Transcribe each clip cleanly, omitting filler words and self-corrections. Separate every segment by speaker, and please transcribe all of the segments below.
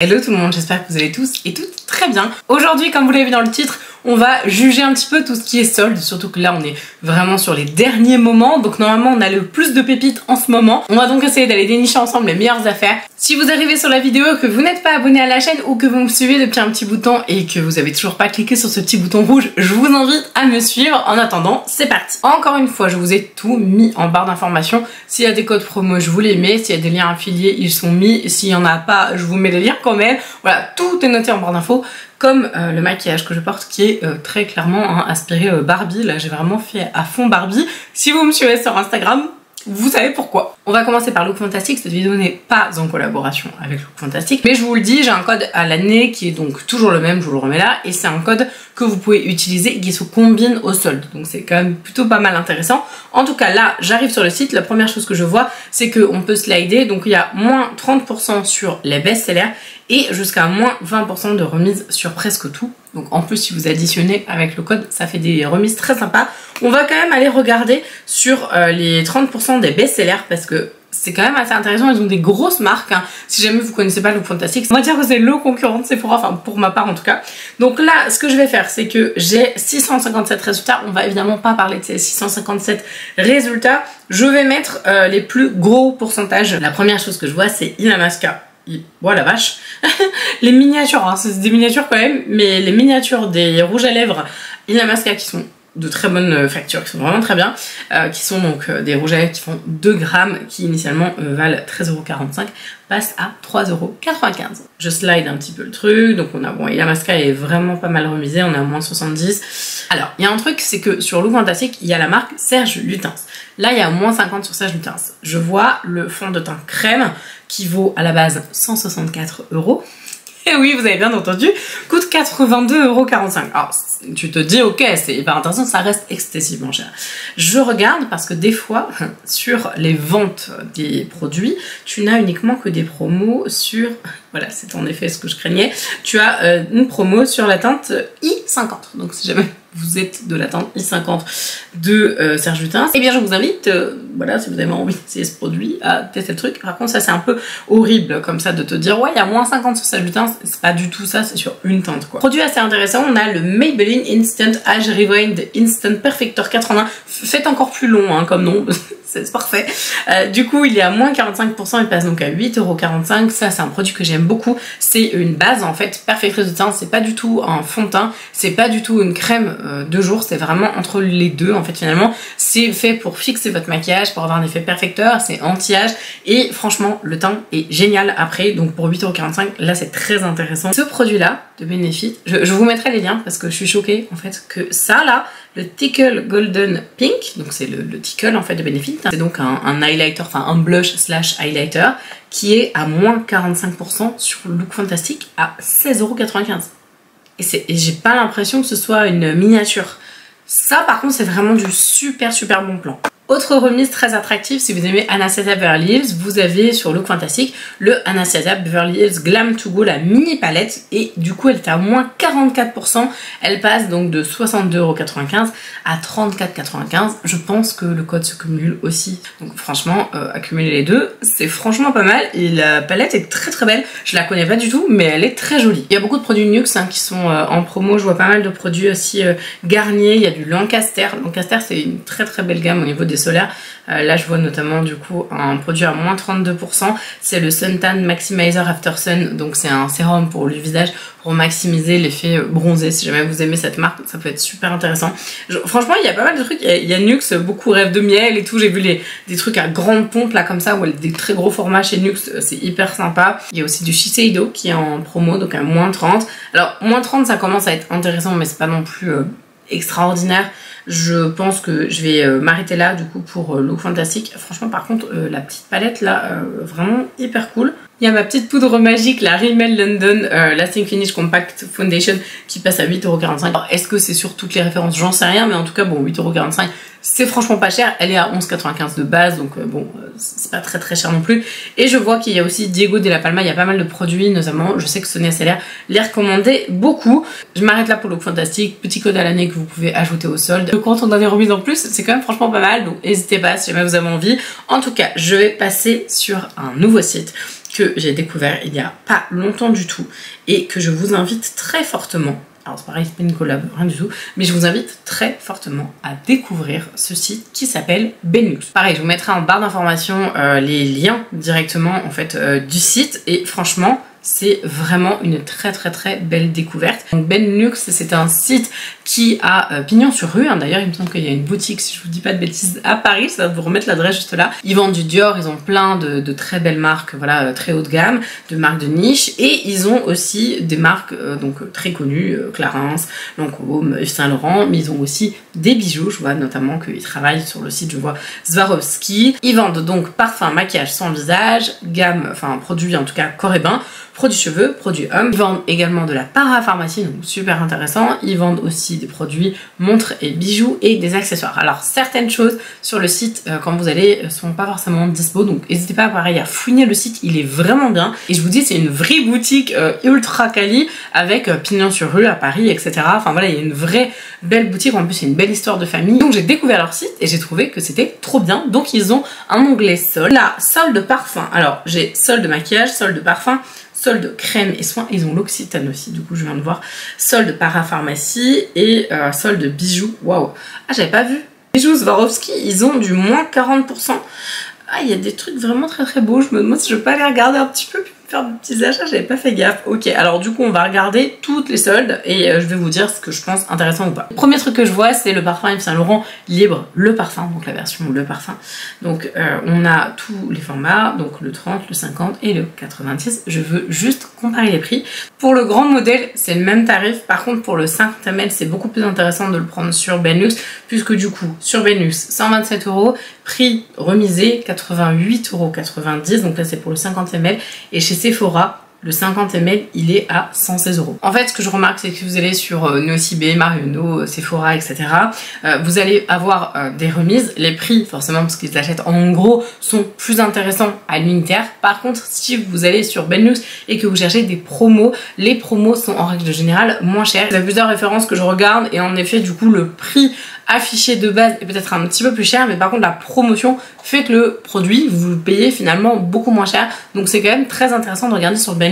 Speaker 1: Hello tout le monde, j'espère que vous allez tous et toutes très bien. Aujourd'hui, comme vous l'avez vu dans le titre, on va juger un petit peu tout ce qui est solde, surtout que là on est vraiment sur les derniers moments, donc normalement on a le plus de pépites en ce moment. On va donc essayer d'aller dénicher ensemble les meilleures affaires. Si vous arrivez sur la vidéo, que vous n'êtes pas abonné à la chaîne ou que vous me suivez depuis un petit bout de temps et que vous avez toujours pas cliqué sur ce petit bouton rouge, je vous invite à me suivre. En attendant, c'est parti. Encore une fois, je vous ai tout mis en barre d'informations. S'il y a des codes promo, je vous les mets. S'il y a des liens affiliés, ils sont mis. S'il y en a pas, je vous mets les liens quand même. Voilà, tout est noté en barre d'infos. Comme le maquillage que je porte qui est très clairement inspiré Barbie. Là, j'ai vraiment fait à fond Barbie. Si vous me suivez sur Instagram, vous savez pourquoi. On va commencer par Look Fantastic. Cette vidéo n'est pas en collaboration avec Look Fantastic, mais je vous le dis, j'ai un code à l'année qui est donc toujours le même, je vous le remets là, et c'est un code que vous pouvez utiliser et qui se combine au solde, donc c'est quand même plutôt pas mal intéressant. En tout cas là, j'arrive sur le site, la première chose que je vois, c'est qu'on peut slider, donc il y a moins 30% sur les best-sellers et jusqu'à moins 20% de remise sur presque tout. Donc en plus, si vous additionnez avec le code, ça fait des remises très sympas. On va quand même aller regarder sur les 30% des best-sellers parce que c'est quand même assez intéressant. Ils ont des grosses marques. Hein. Si jamais vous connaissez pas Look Fantastic, on va dire que c'est le concurrent de Sephora, enfin pour ma part en tout cas. Donc là, ce que je vais faire, c'est que j'ai 657 résultats. On va évidemment pas parler de ces 657 résultats. Je vais mettre les plus gros pourcentages. La première chose que je vois, c'est Illamasqua. Oh la vache. Les miniatures, hein, c'est des miniatures quand même, mais les miniatures des rouges à lèvres Illamasqua qui sont de très bonne facture, qui sont vraiment très bien, qui sont donc des rouges à lèvres qui font 2 grammes, qui initialement valent 13,45 €, passent à 3,95 €. Je slide un petit peu le truc, donc on a, bon, Illamasqua est vraiment pas mal remisé, on est à moins 70. Alors, il y a un truc, c'est que sur Look Fantastic, il y a la marque Serge Lutens. Là, il y a moins 50 sur Serge Lutens. Je vois le fond de teint crème, qui vaut à la base 164 €. Et oui, vous avez bien entendu, coûte 82,45 €. Alors, tu te dis, ok, c'est hyper intéressant, ça reste excessivement cher. Je regarde parce que des fois, sur les ventes des produits, tu n'as uniquement que des promos sur... Voilà, c'est en effet ce que je craignais. Tu as une promo sur la teinte I50. Donc, si jamais vous êtes de la teinte I50 de Serge Lutens, eh bien, je vous invite, voilà, si vous avez envie d'essayer ce produit, à tester le truc. Par contre, ça, c'est un peu horrible, comme ça, de te dire, ouais, il y a moins 50 sur Serge Lutens. C'est pas du tout ça, c'est sur une teinte, quoi. Produit assez intéressant, on a le Maybelline Instant Age Rewind Instant Perfector 4 en 1. Faites encore plus long, hein, comme nom. C'est parfait. Du coup, il est à moins 45%, il passe donc à 8,45 €. Ça, c'est un produit que j'aime beaucoup. C'est une base, en fait, perfectrice de teint. C'est pas du tout un fond de teint. C'est pas du tout une crème de jour. C'est vraiment entre les deux, en fait, finalement. C'est fait pour fixer votre maquillage, pour avoir un effet perfecteur. C'est anti-âge. Et franchement, le teint est génial après. Donc, pour 8,45 €, là, c'est très intéressant. Ce produit-là, de Benefit, je vous mettrai les liens parce que je suis choquée, en fait, que ça, là, le Tickle Golden Pink, donc c'est le Tickle en fait de Benefit, c'est donc un highlighter, enfin un blush slash highlighter qui est à moins 45% sur Look Fantastic à 16,95 €. Et j'ai pas l'impression que ce soit une miniature. Ça par contre c'est vraiment du super bon plan. Autre remise très attractive, si vous aimez Anastasia Beverly Hills, vous avez sur Look Fantastic le Anastasia Beverly Hills Glam To Go, la mini palette, et du coup elle est à moins 44%, elle passe donc de 62,95 € à 34,95 €. Je pense que le code se cumule aussi, donc franchement, accumuler les deux, c'est franchement pas mal, et la palette est très belle, je la connais pas du tout, mais elle est très jolie. Il y a beaucoup de produits NYX hein, qui sont en promo, je vois pas mal de produits aussi Garnier, il y a du Lancaster. Lancaster c'est une très belle gamme au niveau des solaires. Là je vois notamment du coup un produit à moins 32%, c'est le Suntan Maximizer After Sun, donc c'est un sérum pour le visage pour maximiser l'effet bronzé. Si jamais vous aimez cette marque, ça peut être super intéressant. Franchement il y a pas mal de trucs, il y a NYX, beaucoup rêve de miel et tout, j'ai vu des trucs à grande pompe là comme ça, ou des très gros formats chez NYX, c'est hyper sympa. Il y a aussi du Shiseido qui est en promo, donc à moins 30. Alors moins 30 ça commence à être intéressant, mais c'est pas non plus extraordinaire. Je pense que je vais m'arrêter là du coup pour Look Fantastic. Franchement par contre la petite palette là vraiment hyper cool. Il y a ma petite poudre magique, la Rimmel London Lasting Finish Compact Foundation qui passe à 8,45 €. Alors est-ce que c'est sur toutes les références? J'en sais rien, mais en tout cas bon, 8,45 €, c'est franchement pas cher. Elle est à 11,95 € de base, donc bon, c'est pas très cher non plus. Et je vois qu'il y a aussi Diego de la Palma, il y a pas mal de produits, notamment je sais que Sonia Seller les recommandait beaucoup. Je m'arrête là pour Look Fantastic, petit code à l'année que vous pouvez ajouter au solde. Quand on a des remises en plus, c'est quand même franchement pas mal, donc n'hésitez pas si jamais vous avez envie. En tout cas, je vais passer sur un nouveau site que j'ai découvert il y a pas longtemps du tout et que je vous invite très fortement. Alors c'est pareil, c'est pas une collab, rien du tout, mais je vous invite très fortement à découvrir ce site qui s'appelle Benlux. Pareil, je vous mettrai en barre d'informations les liens directement en fait du site et franchement, c'est vraiment une très belle découverte. Donc Benlux, c'est un site qui a pignon sur rue, hein. D'ailleurs il me semble qu'il y a une boutique, si je vous dis pas de bêtises, à Paris, ça va vous remettre l'adresse juste là. Ils vendent du Dior, ils ont plein de très belles marques, voilà, très haut de gamme, de marques de niche, et ils ont aussi des marques donc très connues, Clarins, Lancôme, Yves Saint Laurent, mais ils ont aussi des bijoux, je vois notamment qu'ils travaillent sur le site, je vois Swarovski. Ils vendent donc parfum, maquillage sans visage, gamme, enfin produits en tout cas corps et bain, produits cheveux, produits hommes. Ils vendent également de la parapharmacie, donc super intéressant. Ils vendent aussi des produits montres et bijoux et des accessoires. Alors certaines choses sur le site quand vous allez sont pas forcément dispo, donc n'hésitez pas pareil à fouiner le site, il est vraiment bien. Et je vous dis c'est une vraie boutique ultra quali avec pignon sur rue à Paris, etc. Enfin voilà, il y a une vraie belle boutique, en plus c'est une belle histoire de famille. Donc j'ai découvert leur site et j'ai trouvé que c'était trop bien. Donc ils ont un onglet solde. Là, solde parfum. Alors j'ai solde maquillage, solde parfum, solde crème et soins, ils ont l'Occitane aussi, du coup je viens de voir, solde parapharmacie et solde bijoux. Waouh, ah j'avais pas vu. Bijoux Swarovski, ils ont du moins 40%. Ah, il y a des trucs vraiment très beaux, je me demande si je peux pas aller regarder un petit peu, faire de petits achats, j'avais pas fait gaffe. Ok, alors du coup on va regarder toutes les soldes et je vais vous dire ce que je pense intéressant ou pas. Le premier truc que je vois c'est le parfum Yves Saint Laurent Libre, le parfum, donc la version le parfum. Donc on a tous les formats, donc le 30, le 50 et le 90. Je veux juste comparer les prix. Pour le grand modèle c'est le même tarif, par contre pour le 50 ml c'est beaucoup plus intéressant de le prendre sur Benlux, puisque du coup sur Benlux 127 €, prix remisé 88,90 €, donc là c'est pour le 50 ml, et chez Sephora le 50 ml il est à 116 €. En fait ce que je remarque c'est que vous allez sur Nocibé, Marionneau, Sephora, etc. Vous allez avoir des remises, les prix forcément parce qu'ils achètent en gros sont plus intéressants à l'unitaire. Par contre si vous allez sur Benlux et que vous cherchez des promos, les promos sont en règle générale moins chers. Il y a plusieurs références que je regarde et en effet du coup le prix affiché de base est peut-être un petit peu plus cher, mais par contre la promotion fait que le produit vous le payez finalement beaucoup moins cher, donc c'est quand même très intéressant de regarder sur Benlux.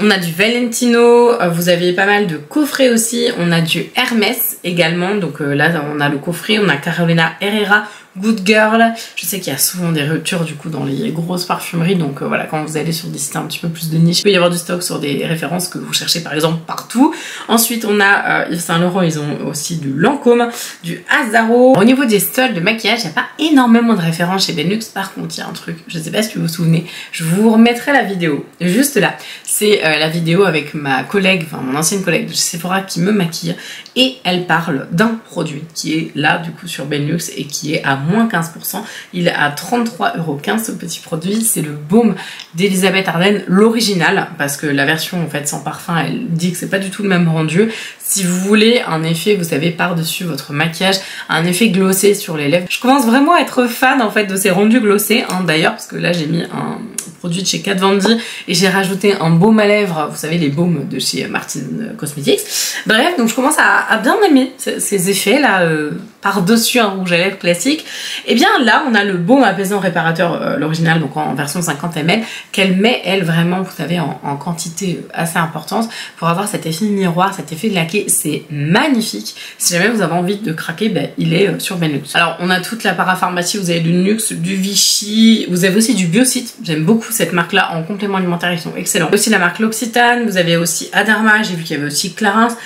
Speaker 1: On a du Valentino, vous avez pas mal de coffrets aussi, on a du Hermès également, donc là on a le coffret, on a Carolina Herrera, Good Girl. Je sais qu'il y a souvent des ruptures du coup dans les grosses parfumeries, donc voilà, quand vous allez sur des sites un petit peu plus de niche, il peut y avoir du stock sur des références que vous cherchez par exemple partout. Ensuite on a Yves Saint Laurent, ils ont aussi du Lancôme, du Azzaro. Au niveau des soldes de maquillage, il n'y a pas énormément de références chez Benlux, par contre il y a un truc, je sais pas si vous vous souvenez, je vous remettrai la vidéo juste là. C'est la vidéo avec ma collègue, enfin mon ancienne collègue de chez Sephora qui me maquille, et elle parle d'un produit qui est là du coup sur Benlux et qui est à moins 15%. Il est à 33,15 € ce petit produit. C'est le baume d'Elisabeth Arden, l'original, parce que la version en fait sans parfum, elle dit que c'est pas du tout le même rendu. Si vous voulez un effet, vous savez, par-dessus votre maquillage, un effet glossé sur les lèvres. Je commence vraiment à être fan en fait de ces rendus glossés, hein, d'ailleurs, parce que là j'ai mis un produit de chez Kat Von D et j'ai rajouté un baume à lèvres, vous savez, les baumes de chez Martin Cosmetics. Bref, donc je commence à bien aimer ces effets là, par-dessus un rouge à lèvres classique. Et bien là, on a le baume apaisant réparateur, l'original, donc en version 50 ml, qu'elle met elle vraiment, vous savez, en quantité assez importante pour avoir cet effet miroir, cet effet de laqué. C'est magnifique. Si jamais vous avez envie de craquer, ben, il est sur Benlux. Alors on a toute la parapharmacie, vous avez du Nuxe, du Vichy, vous avez aussi du Biocide. J'aime beaucoup cette marque là en complément alimentaire, ils sont excellents. Aussi la marque l'Occitane, vous avez aussi Aderma, j'ai vu qu'il y avait aussi Clarins.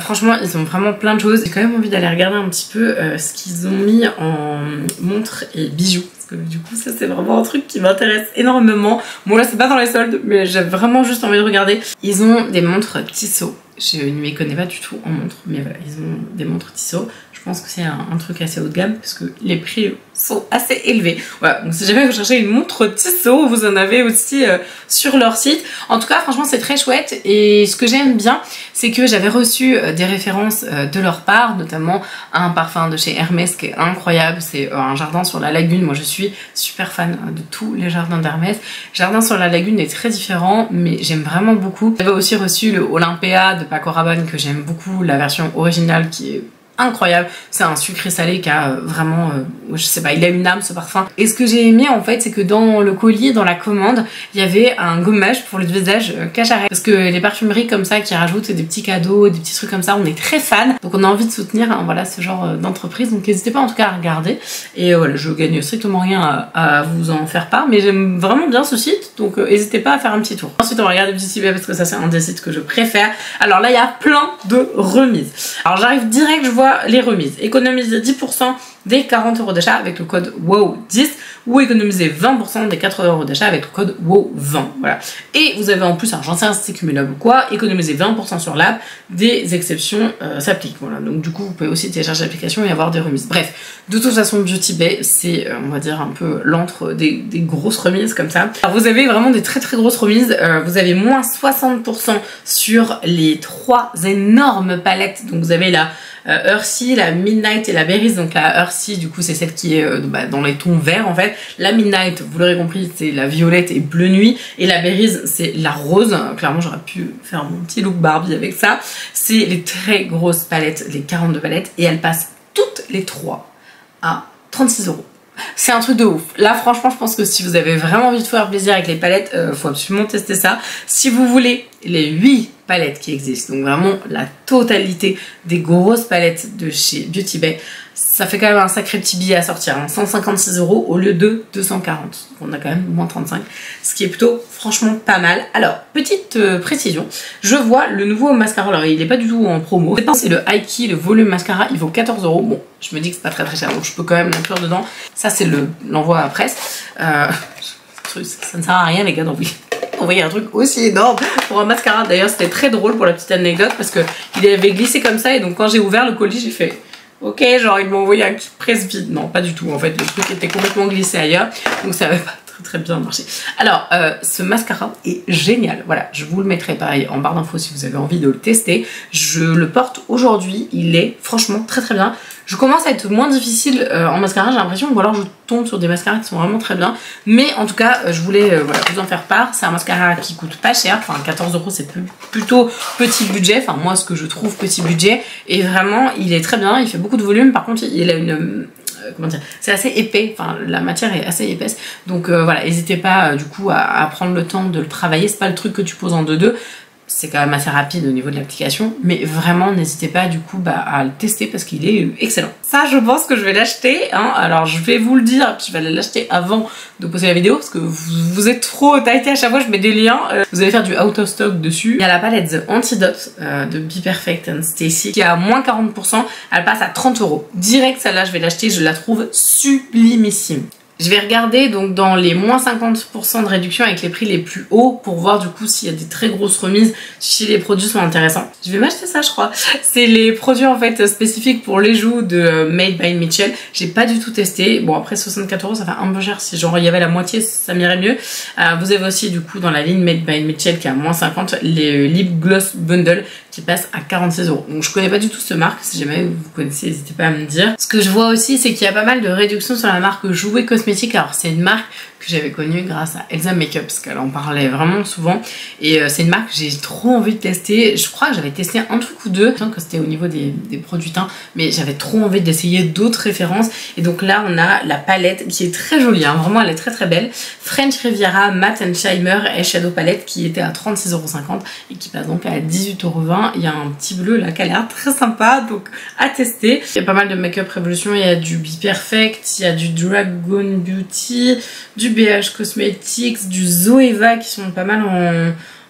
Speaker 1: Franchement ils ont vraiment plein de choses. J'ai quand même envie d'aller regarder un petit peu ce qu'ils ont mis en montres et bijoux. Parce que du coup ça c'est vraiment un truc qui m'intéresse énormément. Bon là c'est pas dans les soldes mais j'ai vraiment juste envie de regarder. Ils ont des montres Tissot. Je ne m'y connais pas du tout en montre, mais voilà, ils ont des montres Tissot. Je pense que c'est un truc assez haut de gamme parce que les prix sont assez élevés. Voilà, donc si jamais vous cherchez une montre Tissot, vous en avez aussi sur leur site. En tout cas, franchement, c'est très chouette. Et ce que j'aime bien, c'est que j'avais reçu des références de leur part, notamment un parfum de chez Hermès qui est incroyable. C'est un jardin sur la lagune. Moi, je suis super fan de tous les jardins d'Hermès. Jardin sur la lagune est très différent, mais j'aime vraiment beaucoup. J'avais aussi reçu le Olympia de Paco Rabanne que j'aime beaucoup, la version originale qui est incroyable. C'est un sucré salé qui a vraiment, je sais pas, il a une âme ce parfum. Et ce que j'ai aimé en fait, c'est que dans le colis, dans la commande, il y avait un gommage pour le visage Cacharel. Parce que les parfumeries comme ça qui rajoutent des petits cadeaux, des petits trucs comme ça, on est très fans. Donc on a envie de soutenir hein, voilà, ce genre d'entreprise. Donc n'hésitez pas en tout cas à regarder. Et voilà, je gagne strictement rien à vous en faire part, mais j'aime vraiment bien ce site. Donc n'hésitez pas à faire un petit tour. Ensuite on va regarder Beauty Bay parce que ça c'est un des sites que je préfère. Alors là il y a plein de remises. Alors j'arrive direct, je vois les remises. Économisez 10% des 40 € d'achat avec le code WOW10 ou économisez 20% des 80 € d'achat avec le code WOW20. Voilà. Et vous avez en plus, alors j'en sais rien si c'est cumulable ou quoi, économisez 20% sur l'app, des exceptions s'appliquent. Voilà. Donc du coup, vous pouvez aussi télécharger l'application et avoir des remises. Bref, de toute façon, Beauty Bay, c'est, on va dire, un peu l'antre des grosses remises comme ça. Alors vous avez vraiment des très grosses remises. Vous avez moins 60% sur les 3 énormes palettes. Donc vous avez la Earthy, la Midnight et la Berries. Donc la Earthy du coup c'est celle qui est dans les tons verts en fait. La Midnight, vous l'aurez compris, c'est la violette et bleu nuit. Et la Berries c'est la rose. Clairement j'aurais pu faire mon petit look Barbie avec ça. C'est les très grosses palettes, les 42 palettes. Et elles passent toutes les 3 à 36 €. C'est un truc de ouf. Là franchement je pense que si vous avez vraiment envie de faire plaisir avec les palettes, faut absolument tester ça. Si vous voulez les 8 palettes qui existent, donc vraiment la totalité des grosses palettes de chez Beauty Bay, ça fait quand même un sacré petit billet à sortir, hein. 156 € au lieu de 240. On a quand même moins 35, ce qui est plutôt franchement pas mal. Alors, petite précision, je vois le nouveau mascara, alors il n'est pas du tout en promo. C'est le High-Key, le volume mascara, il vaut 14 €. Bon, je me dis que c'est pas très cher, donc je peux quand même l'inclure dedans. Ça c'est l'envoi à presse. Ça ne sert à rien les gars d'envoyer. Envoyer un truc aussi énorme pour un mascara. D'ailleurs c'était très drôle pour la petite anecdote parce que il avait glissé comme ça et donc quand j'ai ouvert le colis j'ai fait ok, genre ils m'ont envoyé un kit presse vide. Non pas du tout en fait, le truc était complètement glissé ailleurs donc ça avait pas très bien marché. Alors ce mascara est génial, voilà, je vous le mettrai pareil en barre d'infos si vous avez envie de le tester. Je le porte aujourd'hui, il est franchement très bien. Je commence à être moins difficile en mascara, j'ai l'impression, ou alors je tombe sur des mascaras qui sont vraiment très bien. Mais en tout cas, je voulais voilà, vous en faire part. C'est un mascara qui coûte pas cher, enfin 14 € c'est plutôt petit budget, enfin moi ce que je trouve petit budget. Et vraiment, il est très bien, il fait beaucoup de volume, par contre il a une... comment dire, c'est assez épais, enfin la matière est assez épaisse. Donc voilà, n'hésitez pas du coup à prendre le temps de le travailler. C'est pas le truc que tu poses en 2-2. C'est quand même assez rapide au niveau de l'application, mais vraiment n'hésitez pas du coup à le tester parce qu'il est excellent. Ça je pense que je vais l'acheter, hein. Alors je vais vous le dire, je vais l'acheter avant de poster la vidéo parce que vous êtes trop tailleté à chaque fois, je mets des liens. Vous allez faire du out of stock dessus. Il y a la palette The Antidote de Be Perfect and Stacy qui est à moins 40%, elle passe à 30 €. Direct celle-là je vais l'acheter, je la trouve sublimissime. Je vais regarder donc dans les moins 50% de réduction avec les prix les plus hauts pour voir du coup s'il y a des très grosses remises, si les produits sont intéressants. Je vais m'acheter ça je crois. C'est les produits en fait spécifiques pour les joues de Made by Mitchell. J'ai pas du tout testé. Bon après 64 € ça fait un peu cher, si genre il y avait la moitié ça m'irait mieux. Vous avez aussi du coup dans la ligne Made by Mitchell qui est à moins 50 les Lip Gloss Bundle qui passe à 46 €. Donc je connais pas du tout cette marque, si jamais vous connaissez n'hésitez pas à me dire. Ce que je vois aussi c'est qu'il y a pas mal de réductions sur la marque Jouet Cosmétiques. Alors c'est une marque que j'avais connue grâce à Elsa Makeup parce qu'elle en parlait vraiment souvent et c'est une marque que j'ai trop envie de tester. Je crois que j'avais testé un truc ou deux, je pense que c'était au niveau des produits teint, mais j'avais trop envie d'essayer d'autres références et donc là on a la palette qui est très jolie, hein. Vraiment elle est très belle. French Riviera Matte and Shimmer Eyeshadow Palette qui était à 36,50 € et qui passe donc à 18,20 €. Il y a un petit bleu là qui a l'air très sympa donc à tester. Il y a pas mal de Makeup Revolution, il y a du Be Perfect, il y a du Dragon Beauty, du BH Cosmetics, du Zoeva qui sont pas mal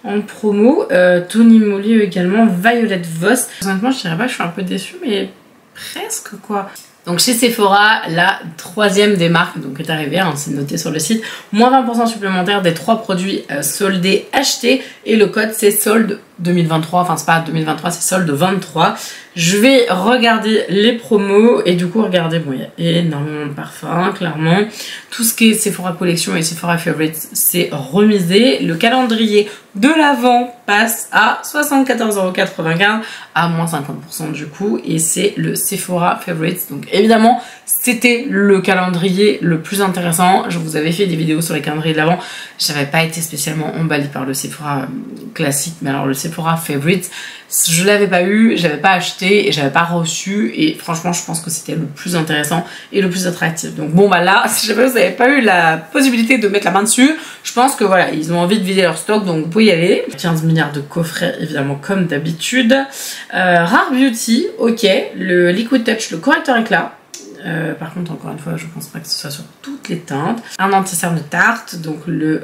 Speaker 1: en promo, Tony Moly également, Violet Voss. Honnêtement je dirais pas que je suis un peu déçue mais presque quoi. Donc chez Sephora, la troisième des marques donc est arrivée, hein, c'est noté sur le site, moins 20% supplémentaire des 3 produits soldés achetés et le code c'est solde 2023, enfin c'est pas 2023 c'est solde 23. Je vais regarder les promos et du coup regardez, bon il y a énormément de parfums clairement, tout ce qui est Sephora Collection et Sephora Favorites c'est remisé, le calendrier de l'Avent passe à 74,95 € à moins 50% du coup et c'est le Sephora Favorites. Donc évidemment c'était le calendrier le plus intéressant, je vous avais fait des vidéos sur les calendriers de l'Avent, j'avais pas été spécialement emballée par le Sephora classique, mais alors le Sephora Sephora Favorites. Je l'avais pas eu, j'avais pas acheté et j'avais pas reçu et franchement je pense que c'était le plus intéressant et le plus attractif. Donc bon bah là, si jamais vous n'avez pas eu la possibilité de mettre la main dessus, je pense que voilà, ils ont envie de vider leur stock donc vous pouvez y aller. 15 milliards de coffrets évidemment comme d'habitude. Rare Beauty, ok, le Liquid Touch, le correcteur éclat. Par contre, encore une fois, je pense pas que ce soit sur toutes les teintes. Un anti-cerne de Tarte, donc le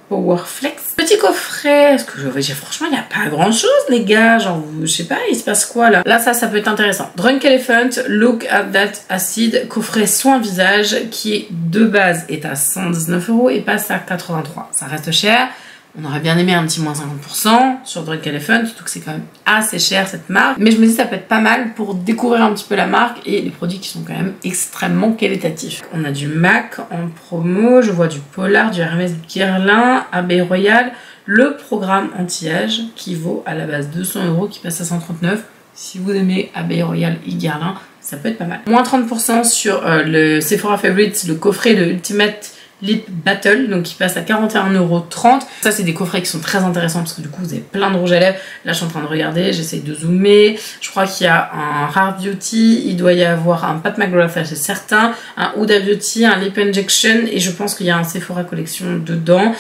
Speaker 1: Power Flex. Petit coffret, est-ce que je vais dire, franchement, il n'y a pas grand chose, les gars. Genre, je sais pas, il se passe quoi là? Là, ça peut être intéressant. Drunk Elephant, Look at That Acid, coffret soin visage qui de base est à 119 € et passe à 83. Ça reste cher. On aurait bien aimé un petit moins 50% sur Drunk Elephant, surtout que c'est quand même assez cher cette marque. Mais je me dis ça peut être pas mal pour découvrir un petit peu la marque et les produits qui sont quand même extrêmement qualitatifs. On a du MAC en promo, je vois du Polar, du Hermès Guerlain, Abeille Royale, le programme anti-âge qui vaut à la base 200 € qui passe à 139. Si vous aimez Abeille Royale et Guerlain, ça peut être pas mal. Moins 30% sur le Sephora Favorites, le coffret de Ultimate Lip Battle, donc qui passe à 41,30 €. Ça c'est des coffrets qui sont très intéressants parce que du coup vous avez plein de rouge à lèvres. Là je suis en train de regarder, j'essaye de zoomer. Je crois qu'il y a un Rare Beauty, il doit y avoir un Pat McGrath, c'est certain, un Huda Beauty, un Lip Injection et je pense qu'il y a un Sephora Collection dedans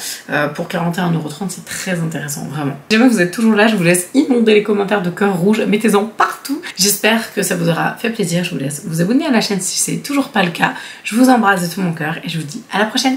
Speaker 1: pour 41,30 €. C'est très intéressant, vraiment. Si jamais vous êtes toujours là, je vous laisse inonder les commentaires de cœur rouge, mettez-en partout. J'espère que ça vous aura fait plaisir. Je vous laisse vous abonner à la chaîne si c'est toujours pas le cas. Je vous embrasse de tout mon cœur et je vous dis à la prochaine.